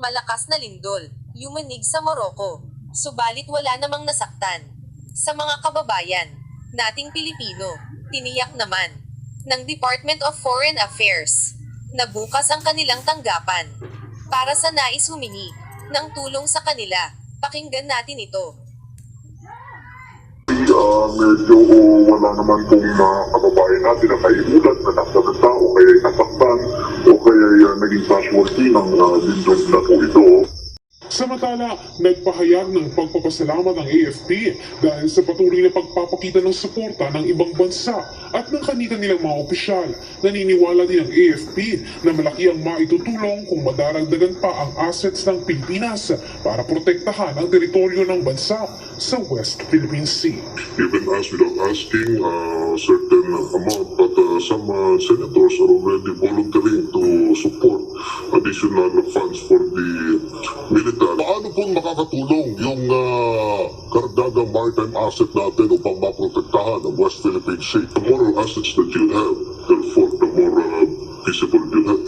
Malakas na lindol, yumanig sa Morocco. Subalit wala namang nasaktan. Sa mga kababayan nating Pilipino, tiniyak naman ng Department of Foreign Affairs na bukas ang kanilang tanggapan para sa nais humingi ng tulong sa kanila. Pakinggan natin ito. Medyo wala naman pong kababayan natin na naiulat na nasakta o kaya nasaktan o kaya naging casualty ng lindol na po ito. Samantala, nagpahayag ng pagpapasalamat ng AFP dahil sa patuloy na pagpapakita ng suporta ng ibang bansa at ng kanilang mga opisyal. Naniniwala din ang AFP na malaki ang maitutulong kung madaragdagan pa ang assets ng Pilipinas para protektahan ang teritoryo ng bansa sa West Philippine Sea. Even us without asking certain amount, but some senators are already volunteering to support additional funds for the military. Paano pong makakatulong yung karagdagang maritime asset natin upang maprotektahan ang West Philippine Sea? The more assets that you have, therefore the more feasible you have